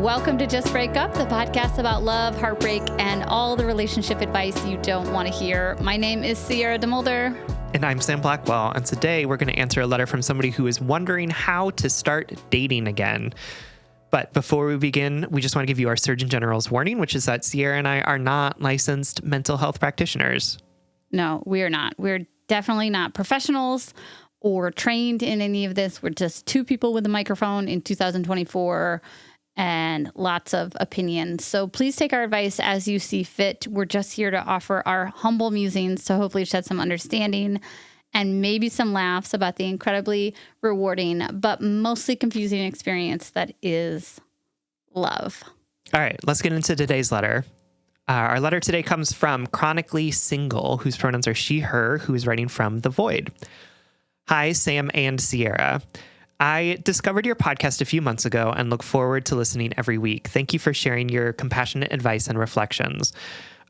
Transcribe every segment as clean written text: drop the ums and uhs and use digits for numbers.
Welcome to Just Break Up, the podcast about love, heartbreak, and all the relationship advice you don't want to hear. My name is Sierra DeMulder. And I'm Sam Blackwell, and today we're going to answer a letter from somebody who is wondering how to start dating again. But before we begin, we just want to give you our Surgeon General's warning, which is that Sierra and I are not licensed mental health practitioners. No, we are not. We're definitely not professionals or trained in any of this. We're just two people with a microphone in 2024 and lots of opinions. So please take our advice as you see fit. We're just here to offer our humble musings to hopefully shed some understanding and maybe some laughs about the incredibly rewarding, but mostly confusing experience that is love. All right, let's get into today's letter. Our letter today comes from Chronically Single, whose pronouns are she, her, who is writing from the void. Hi, Sam and Sierra. I discovered your podcast a few months ago and look forward to listening every week. Thank you for sharing your compassionate advice and reflections.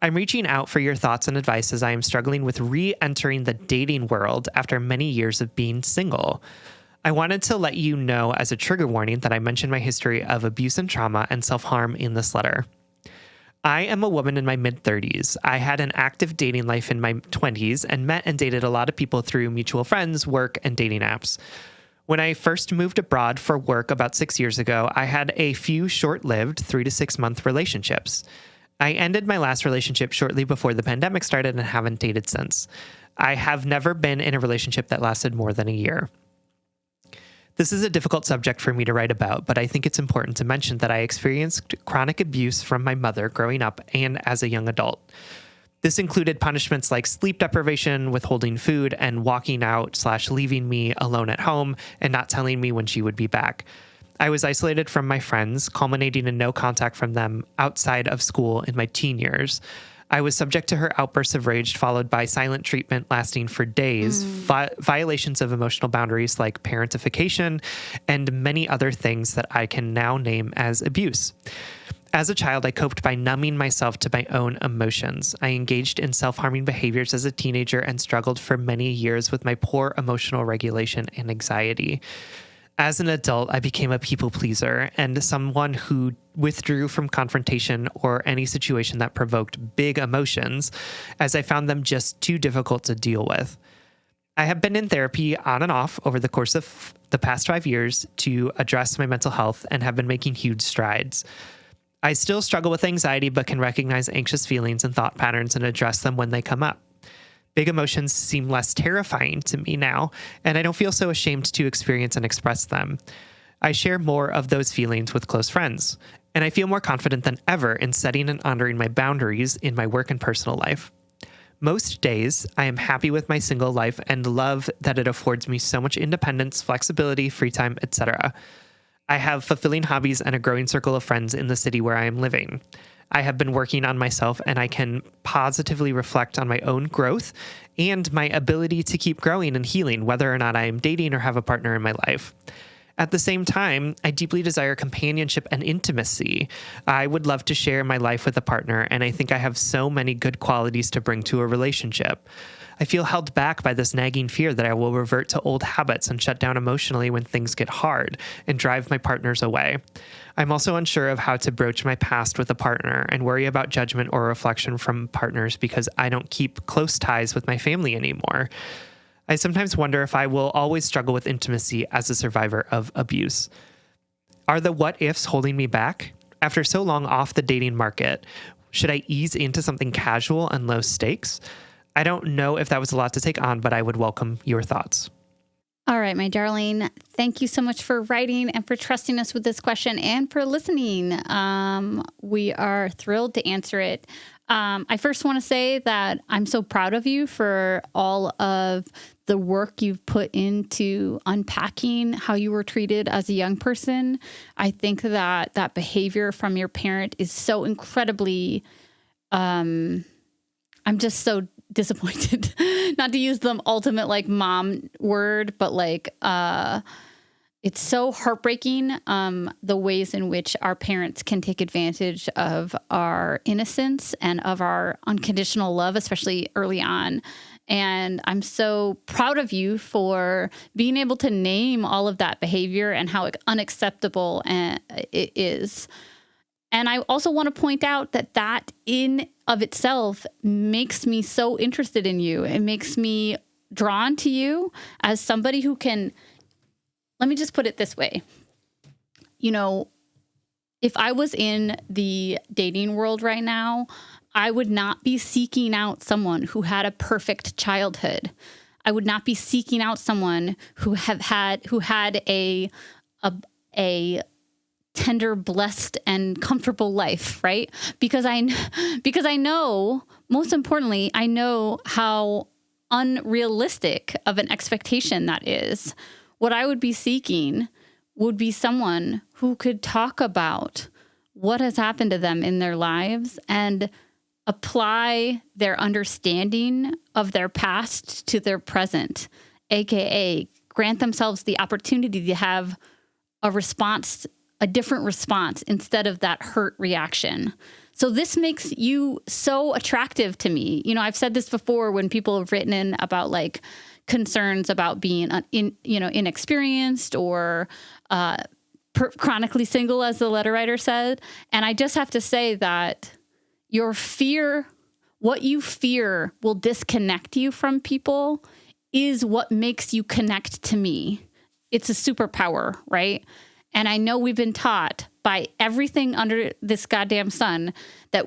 I'm reaching out for your thoughts and advice as I am struggling with re-entering the dating world after many years of being single. I wanted to let you know as a trigger warning that I mentioned my history of abuse and trauma and self-harm in this letter. I am a woman in my mid-30s. I had an active dating life in my 20s and met and dated a lot of people through mutual friends, work, and dating apps. When I first moved abroad for work about 6 years ago, I had a few short-lived 3 to 6 month relationships. I ended my last relationship shortly before the pandemic started and haven't dated since. I have never been in a relationship that lasted more than a year. This is a difficult subject for me to write about, but I think it's important to mention that I experienced chronic abuse from my mother growing up and as a young adult. This included punishments like sleep deprivation, withholding food, and walking out/leaving me alone at home and not telling me when she would be back. I was isolated from my friends, culminating in no contact from them outside of school in my teen years. I was subject to her outbursts of rage, followed by silent treatment lasting for days, violations of emotional boundaries like parentification, and many other things that I can now name as abuse. As a child, I coped by numbing myself to my own emotions. I engaged in self-harming behaviors as a teenager and struggled for many years with my poor emotional regulation and anxiety. As an adult, I became a people pleaser and someone who withdrew from confrontation or any situation that provoked big emotions, as I found them just too difficult to deal with. I have been in therapy on and off over the course of the past 5 years to address my mental health and have been making huge strides. I still struggle with anxiety, but can recognize anxious feelings and thought patterns and address them when they come up. Big emotions seem less terrifying to me now, and I don't feel so ashamed to experience and express them. I share more of those feelings with close friends, and I feel more confident than ever in setting and honoring my boundaries in my work and personal life. Most days, I am happy with my single life and love that it affords me so much independence, flexibility, free time, etc. I have fulfilling hobbies and a growing circle of friends in the city where I am living. I have been working on myself, and I can positively reflect on my own growth and my ability to keep growing and healing, whether or not I am dating or have a partner in my life. At the same time, I deeply desire companionship and intimacy. I would love to share my life with a partner, and I think I have so many good qualities to bring to a relationship. I feel held back by this nagging fear that I will revert to old habits and shut down emotionally when things get hard and drive my partners away. I'm also unsure of how to broach my past with a partner and worry about judgment or reflection from partners because I don't keep close ties with my family anymore. I sometimes wonder if I will always struggle with intimacy as a survivor of abuse. Are the what ifs holding me back? After so long off the dating market, should I ease into something casual and low stakes? I don't know if that was a lot to take on, but I would welcome your thoughts. All right, my darling. Thank you so much for writing and for trusting us with this question and for listening. We are thrilled to answer it. I first want to say that I'm so proud of you for all of the work you've put into unpacking how you were treated as a young person. I think that that behavior from your parent is so incredibly, I'm just so disappointed, not to use the ultimate like mom word, but like, it's so heartbreaking, the ways in which our parents can take advantage of our innocence and of our unconditional love, especially early on. And I'm so proud of you for being able to name all of that behavior and how unacceptable it is. And I also want to point out that in of itself makes me so interested in you. It makes me drawn to you as somebody who can, let me just put it this way. You know, if I was in the dating world right now, I would not be seeking out someone who had a perfect childhood. I would not be seeking out someone who had a tender, blessed, and comfortable life, right? Because I know, most importantly, I know how unrealistic of an expectation that is. What I would be seeking would be someone who could talk about what has happened to them in their lives and apply their understanding of their past to their present, aka grant themselves the opportunity to have a different response instead of that hurt reaction. So this makes you so attractive to me. You know, I've said this before when people have written in about like concerns about being inexperienced or chronically single, as the letter writer said. And I just have to say that what you fear will disconnect you from people is what makes you connect to me. It's a superpower, right? And I know we've been taught by everything under this goddamn sun that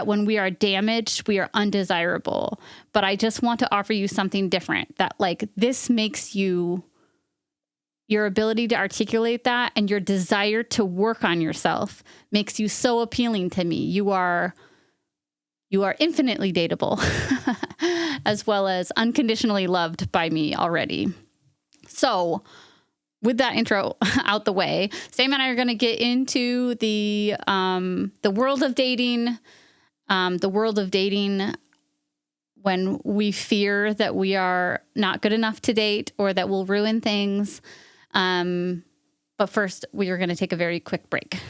when we are damaged, we are undesirable. But I just want to offer you something different, that like this makes your ability to articulate that and your desire to work on yourself makes you so appealing to me. You are infinitely dateable as well as unconditionally loved by me already. So with that intro out the way, Sam and I are going to get into the world of dating, when we fear that we are not good enough to date or that we'll ruin things. But first, we are going to take a very quick break.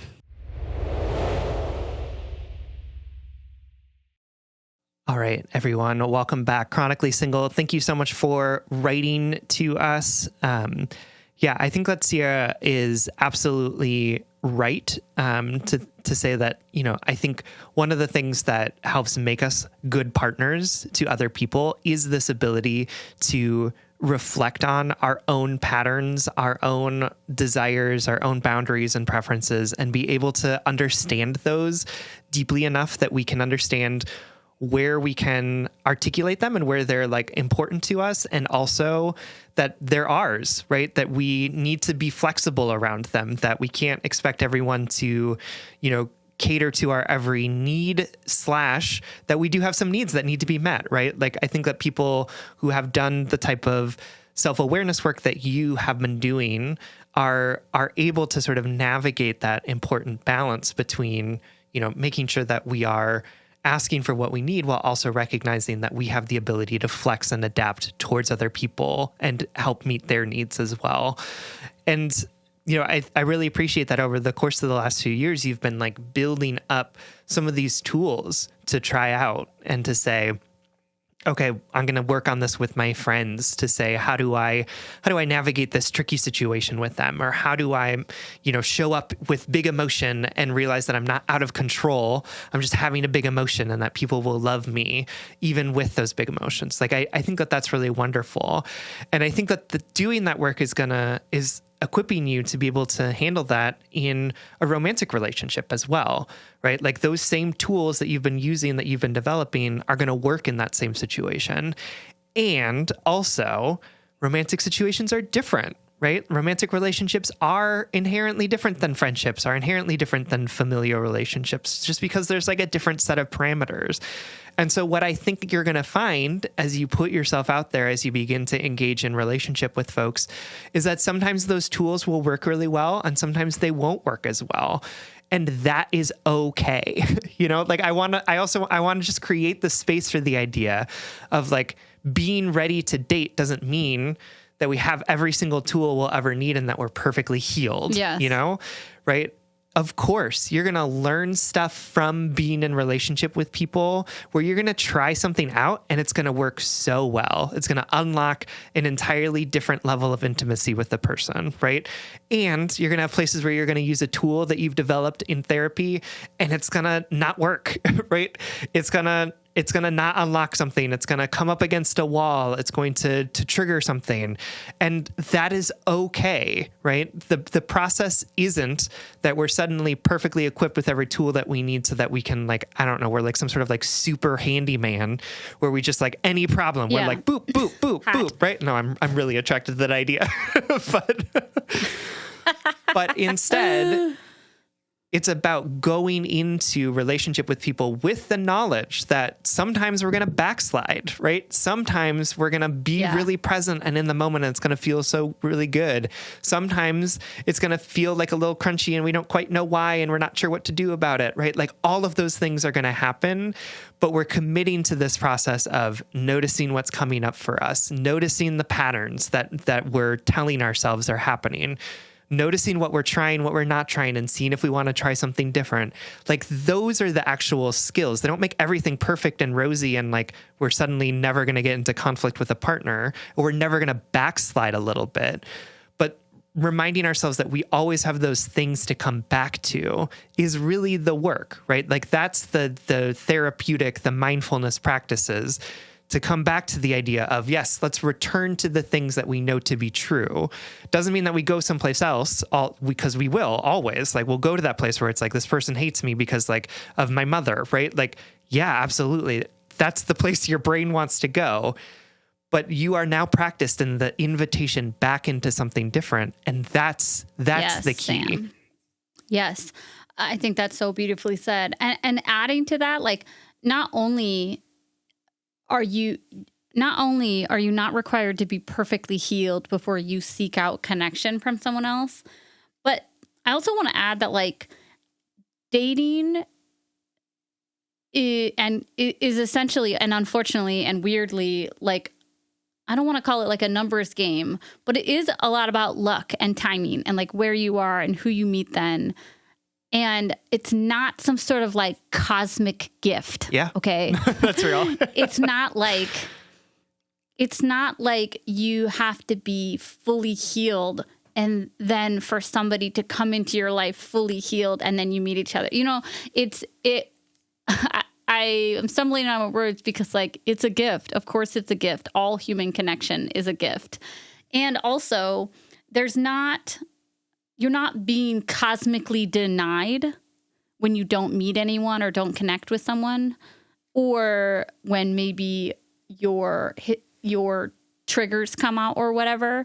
All right, everyone, welcome back. Chronically Single, thank you so much for writing to us. Yeah, I think that Sierra is absolutely right to say that, you know, I think one of the things that helps make us good partners to other people is this ability to reflect on our own patterns, our own desires, our own boundaries and preferences, and be able to understand those deeply enough that we can understand where we can articulate them and where they're like important to us, and also that they're ours, right? That we need to be flexible around them, that we can't expect everyone to, you know, cater to our every need / that we do have some needs that need to be met, right? Like I think that people who have done the type of self-awareness work that you have been doing are able to sort of navigate that important balance between, you know, making sure that we are asking for what we need while also recognizing that we have the ability to flex and adapt towards other people and help meet their needs as well. And, you know, I really appreciate that over the course of the last few years, you've been like building up some of these tools to try out and to say, okay, I'm going to work on this with my friends to say, how do I navigate this tricky situation with them? Or how do I, you know, show up with big emotion and realize that I'm not out of control. I'm just having a big emotion and that people will love me even with those big emotions. Like, I think that that's really wonderful. And I think that doing that work is equipping you to be able to handle that in a romantic relationship as well, right? Like those same tools that you've been using, that you've been developing are going to work in that same situation. And also romantic situations are different, right? Romantic relationships are inherently different than friendships, are inherently different than familial relationships, just because there's like a different set of parameters. And so what I think you're going to find as you put yourself out there, as you begin to engage in relationship with folks, is that sometimes those tools will work really well and sometimes they won't work as well. And that is okay. You know, like I want to just create the space for the idea of like being ready to date doesn't mean that we have every single tool we'll ever need and that we're perfectly healed, yes. You know, right? of course, you're going to learn stuff from being in relationship with people where you're going to try something out and it's going to work so well. It's going to unlock an entirely different level of intimacy with the person, right? And you're going to have places where you're going to use a tool that you've developed in therapy and it's going to not work, right? It's going to not unlock something. It's going to come up against a wall. It's going to trigger something. And that is okay, right? The process isn't that we're suddenly perfectly equipped with every tool that we need so that we can, like, I don't know, we're like some sort of like super handyman where we just like any problem, we're like boop, boop, boop, boop, right? No, I'm really attracted to that idea. But instead, it's about going into relationship with people with the knowledge that sometimes we're going to backslide, right? Sometimes we're going to be really present and in the moment, and it's going to feel so really good. Sometimes it's going to feel like a little crunchy and we don't quite know why and we're not sure what to do about it, right? Like all of those things are going to happen, but we're committing to this process of noticing what's coming up for us, noticing the patterns that we're telling ourselves are happening, noticing what we're trying, what we're not trying, and seeing if we want to try something different. Like those are the actual skills. They don't make everything perfect and rosy and like we're suddenly never going to get into conflict with a partner or we're never going to backslide a little bit. But reminding ourselves that we always have those things to come back to is really the work, right? Like that's the therapeutic, the mindfulness practices to come back to the idea of, yes, let's return to the things that we know to be true. Doesn't mean that we go someplace else because we will always, like, we'll go to that place where it's like, this person hates me because like of my mother, right? Like, yeah, absolutely. That's the place your brain wants to go. But you are now practiced in the invitation back into something different. And that's the key. Sam. Yes. I think that's so beautifully said. And adding to that, like, not only are you not required to be perfectly healed before you seek out connection from someone else, but I also want to add that like dating is essentially and unfortunately and weirdly, like, I don't want to call it like a numbers game, but it is a lot about luck and timing and like where you are and who you meet then. And it's not some sort of like cosmic gift. Yeah. Okay. That's real. It's not like you have to be fully healed and then for somebody to come into your life fully healed and then you meet each other. You know, I am stumbling on my words because like it's a gift. Of course it's a gift. All human connection is a gift. And also you're not being cosmically denied when you don't meet anyone or don't connect with someone, or when maybe your triggers come out or whatever.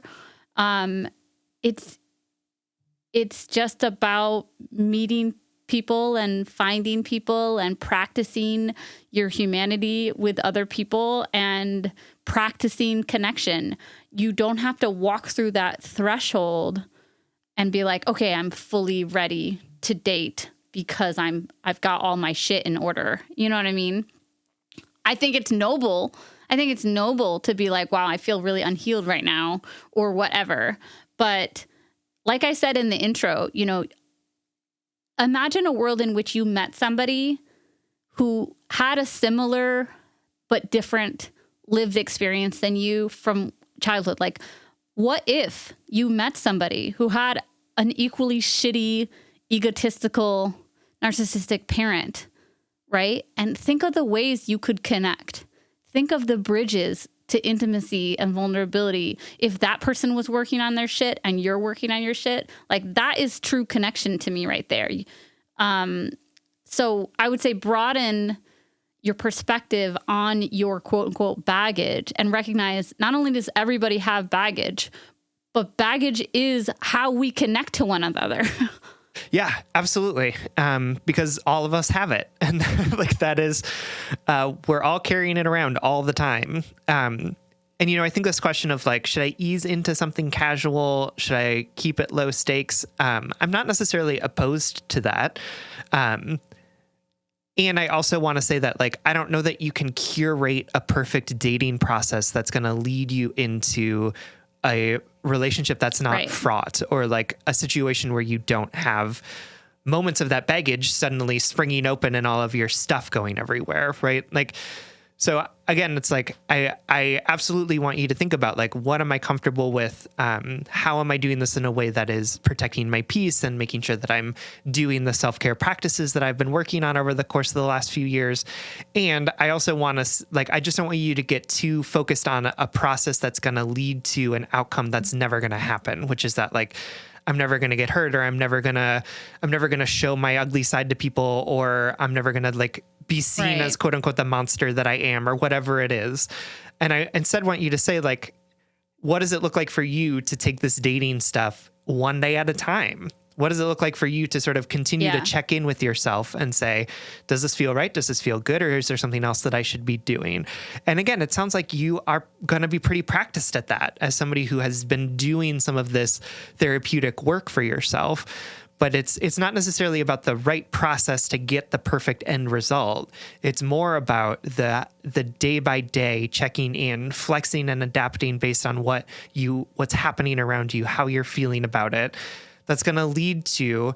It's just about meeting people and finding people and practicing your humanity with other people and practicing connection. You don't have to walk through that threshold and be like, okay, I'm fully ready to date because I've got all my shit in order. You know what I mean? I think it's noble. I think it's noble to be like, wow, I feel really unhealed right now or whatever. But like I said in the intro, you know, imagine a world in which you met somebody who had a similar but different lived experience than you from childhood. Like, what if you met somebody who had an equally shitty, egotistical, narcissistic parent, right? And think of the ways you could connect. Think of the bridges to intimacy and vulnerability. If that person was working on their shit and you're working on your shit, like that is true connection to me right there. So I would say broaden your perspective on your quote unquote baggage and recognize not only does everybody have baggage, but baggage is how we connect to one another. Yeah, absolutely. Because all of us have it. And like that is, we're all carrying it around all the time. And, you know, I think this question of like, should I ease into something casual? Should I keep it low stakes? I'm not necessarily opposed to that. And I also want to say that, like, I don't know that you can curate a perfect dating process that's going to lead you into a relationship that's not fraught or like a situation where you don't have moments of that baggage suddenly springing open and all of your stuff going everywhere, right? Like, so again, it's like, I absolutely want you to think about, like, what am I comfortable with? How am I doing this in a way that is protecting my peace and making sure that I'm doing the self-care practices that I've been working on over the course of the last few years? And I also want to, like, I just don't want you to get too focused on a process that's going to lead to an outcome that's never going to happen, which is that, like, I'm never going to get hurt, or I'm never going to show my ugly side to people, or I'm never going to, like, be seen as quote unquote the monster that I am, or whatever it is. And I instead want you to say, like, what does it look like for you to take this dating stuff one day at a time? What does it look like for you to sort of continue to check in with yourself and say, does this feel right? Does this feel good? Or is there something else that I should be doing? And again, it sounds like you are going to be pretty practiced at that as somebody who has been doing some of this therapeutic work for yourself. But it's not necessarily about the right process to get the perfect end result. It's more about the day by day checking in, flexing and adapting based on what's happening around you, how you're feeling about it. That's going to lead to,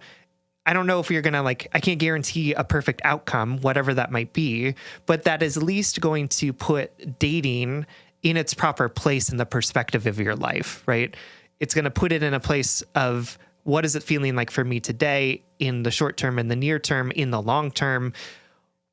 I don't know if you're going to, like, I can't guarantee a perfect outcome, whatever that might be, but that is at least going to put dating in its proper place in the perspective of your life, right? It's going to put it in a place of, what is it feeling like for me today, in the short term, in the near term, in the long term,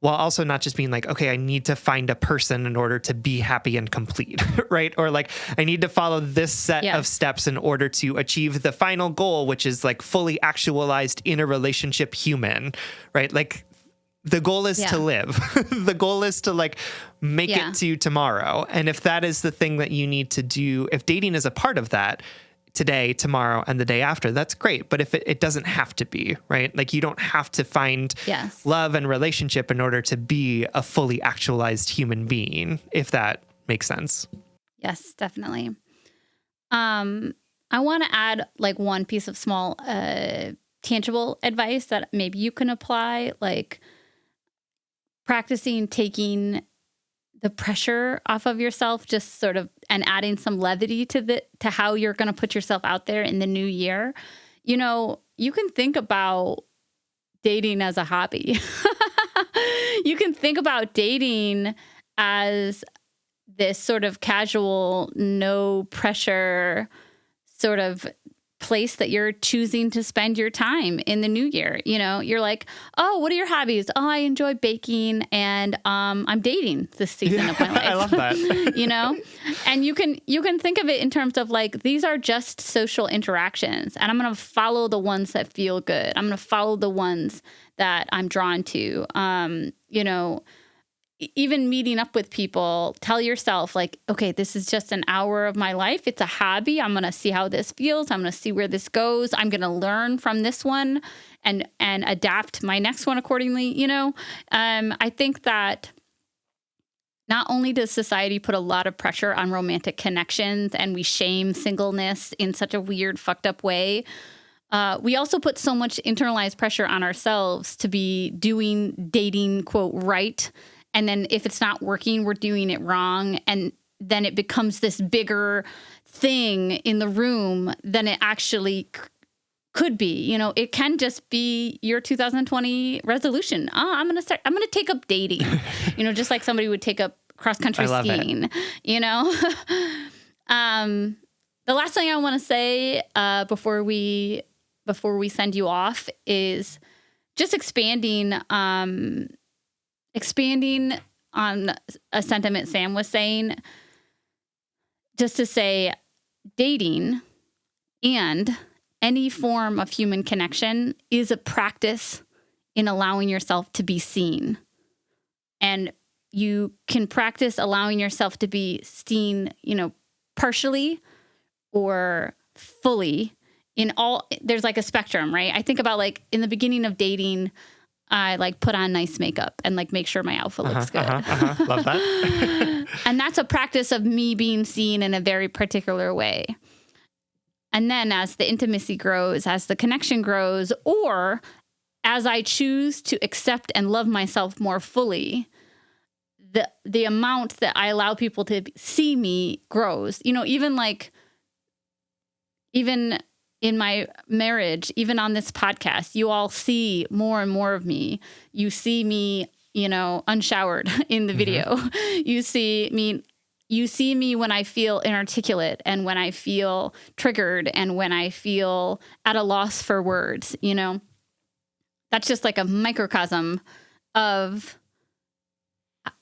while also not just being like, okay, I need to find a person in order to be happy and complete, right? Or like, I need to follow this set of steps in order to achieve the final goal, which is like fully actualized in a relationship human, right? Like, the goal is to live. The goal is to, like, make it to tomorrow. And if that is the thing that you need to do, if dating is a part of that, today, tomorrow, and the day after, that's great. But if it doesn't have to be, right? Like, you don't have to find love and relationship in order to be a fully actualized human being, if that makes sense. Yes, definitely. I want to add, like, one piece of small, tangible advice that maybe you can apply, like practicing taking the pressure off of yourself, just sort of, and adding some levity to how you're going to put yourself out there in the new year. You know, you can think about dating as a hobby. You can think about dating as this sort of casual, no pressure sort of place that you're choosing to spend your time in the new year. You know, you're like, oh, what are your hobbies? Oh, I enjoy baking, and I'm dating this season of my life. I love that. You know, and you can think of it in terms of, like, these are just social interactions, and I'm going to follow the ones that feel good. I'm going to follow the ones that I'm drawn to. You know, even meeting up with people, tell yourself, like, okay, this is just an hour of my life. It's a hobby. I'm going to see how this feels. I'm going to see where this goes. I'm going to learn from this one and adapt my next one accordingly. You know, I think that not only does society put a lot of pressure on romantic connections, and we shame singleness in such a weird, fucked up way, we also put so much internalized pressure on ourselves to be doing dating, quote, right. And then if it's not working, we're doing it wrong. And then it becomes this bigger thing in the room than it actually could be. You know, it can just be your 2020 resolution. Oh, I'm going to take up dating, you know, just like somebody would take up cross-country skiing, you know. The last thing I want to say before we send you off is just expanding on a sentiment Sam was saying, just to say, dating and any form of human connection is a practice in allowing yourself to be seen. And you can practice allowing yourself to be seen, you know, partially or fully in all. There's like a spectrum, right? I think about, like, in the beginning of dating, I, like, put on nice makeup and, like, make sure my outfit looks good. Love that. And that's a practice of me being seen in a very particular way. And then as the intimacy grows, as the connection grows, or as I choose to accept and love myself more fully, the amount that I allow people to see me grows. You know, even in my marriage, even on this podcast, you all see more and more of me. You see me, unshowered in the video. You see me when I feel inarticulate and when I feel triggered and when I feel at a loss for words, That's just like a microcosm of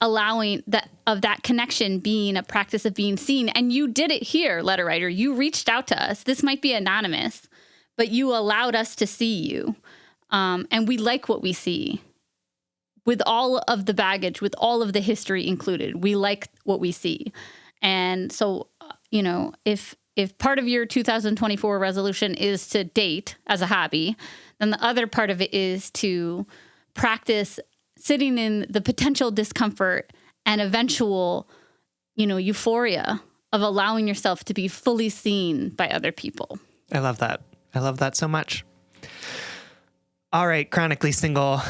allowing that connection being a practice of being seen. And you did it here, letter writer. You reached out to us. This might be anonymous, but you allowed us to see you. And we like what we see. With all of the baggage, with all of the history included, we like what we see. And so, if part of your 2024 resolution is to date as a hobby, then the other part of it is to practice sitting in the potential discomfort and eventual, euphoria of allowing yourself to be fully seen by other people. I love that. I love that so much. All right, chronically single.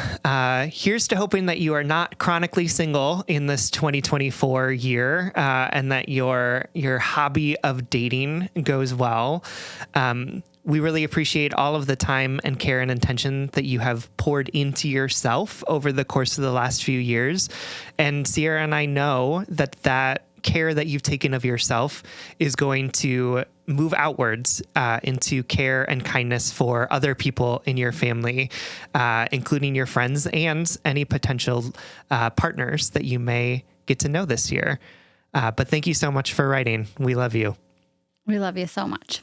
Here's to hoping that you are not chronically single in this 2024 year, and that your hobby of dating goes well. We really appreciate all of the time and care and intention that you have poured into yourself over the course of the last few years. And Sierra and I know that care that you've taken of yourself is going to move outwards into care and kindness for other people in your family, including your friends and any potential partners that you may get to know this year. But thank you so much for writing. We love you. We love you so much.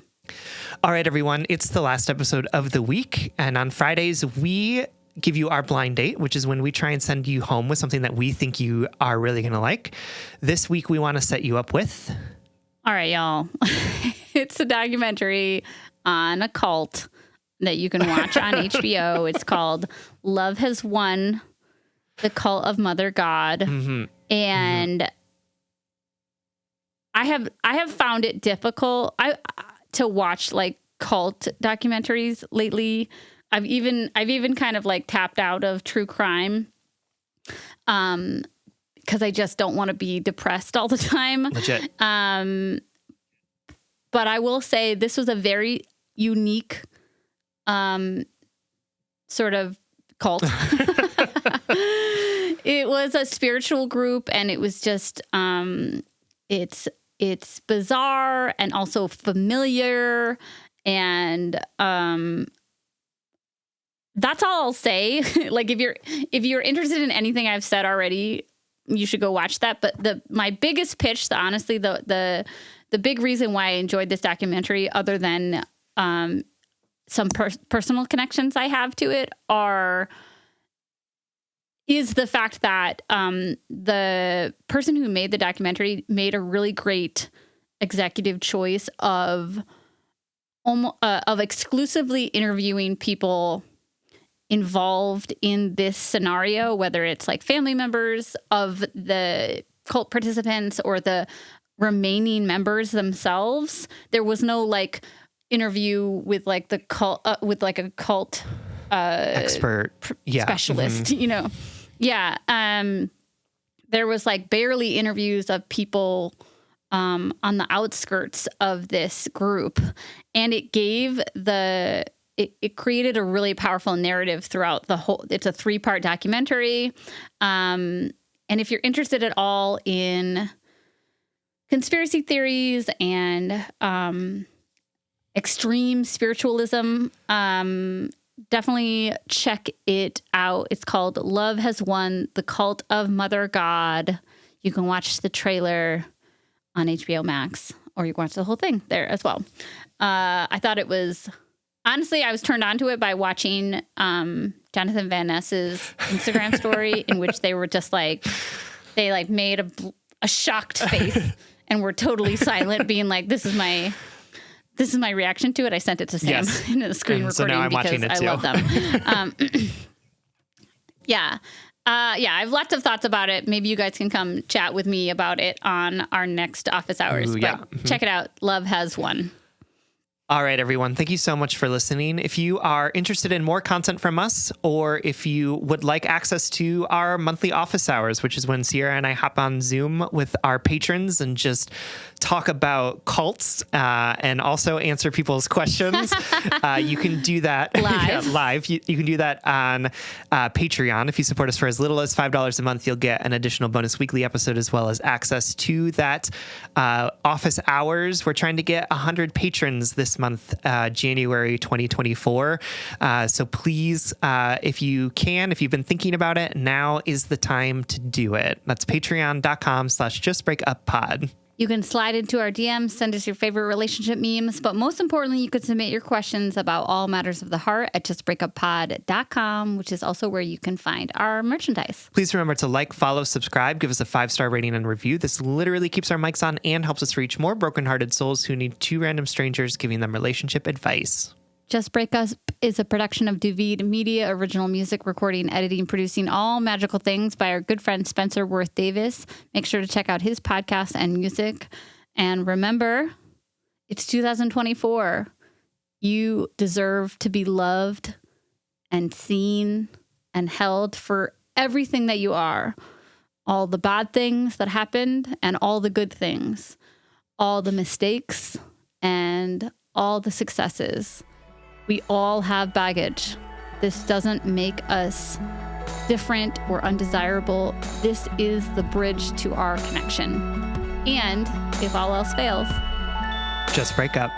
All right, everyone. It's the last episode of the week. And on Fridays, we give you our blind date, which is when we try and send you home with something that we think you are really going to like. This week, we want to set you up with... All right, y'all. It's a documentary on a cult that you can watch on HBO. It's called Love Has Won, The Cult of Mother God. Mm-hmm. And I have found it difficult to watch like cult documentaries lately. I've even kind of like tapped out of true crime. Because I just don't want to be depressed all the time. Legit. But I will say this was a very unique sort of cult. It was a spiritual group, and it was just it's bizarre and also familiar, and that's all I'll say. Like if you're interested in anything I've said already, you should go watch that. But my biggest pitch, honestly, the big reason why I enjoyed this documentary, other than some personal connections I have to it, is the fact that the person who made the documentary made a really great executive choice of exclusively interviewing people involved in this scenario, whether it's like family members of the cult participants or the remaining members themselves. There was no like interview with like the cult with like a cult expert specialist, mm-hmm. There was like barely interviews of people on the outskirts of this group, and it gave it created a really powerful narrative throughout the whole. It's a 3-part documentary. And if you're interested at all in conspiracy theories and extreme spiritualism, definitely check it out. It's called Love Has Won, The Cult of Mother God. You can watch the trailer on HBO Max, or you can watch the whole thing there as well. I thought it was... Honestly, I was turned on to it by watching Jonathan Van Ness's Instagram story in which they were just like, they like made a shocked face and were totally silent, being like, this is my reaction to it. I sent it to Sam in a screen recording, so now I'm because I love them. I have lots of thoughts about it. Maybe you guys can come chat with me about it on our next office hours. Check it out. Love Has Won. All right, everyone. Thank you so much for listening. If you are interested in more content from us, or if you would like access to our monthly office hours, which is when Sierra and I hop on Zoom with our patrons and just talk about cults and also answer people's questions, you can do that live. You can do that on Patreon. If you support us for as little as $5 a month, you'll get an additional bonus weekly episode as well as access to that office hours. We're trying to get 100 patrons this month, January 2024. So please, if you've been thinking about it, now is the time to do it. That's patreon.com/justbreakuppod. You can slide into our DMs, send us your favorite relationship memes, but most importantly, you could submit your questions about all matters of the heart at justbreakuppod.com, which is also where you can find our merchandise. Please remember to like, follow, subscribe, give us a 5-star rating and review. This literally keeps our mics on and helps us reach more brokenhearted souls who need two random strangers giving them relationship advice. Just Break Up is a production of Duvid Media, original music, recording, editing, producing, all magical things by our good friend Spencer Worth Davis. Make sure to check out his podcast and music. And remember, it's 2024. You deserve to be loved and seen and held for everything that you are. All the bad things that happened and all the good things. All the mistakes and all the successes. We all have baggage. This doesn't make us different or undesirable. This is the bridge to our connection. And if all else fails, just break up.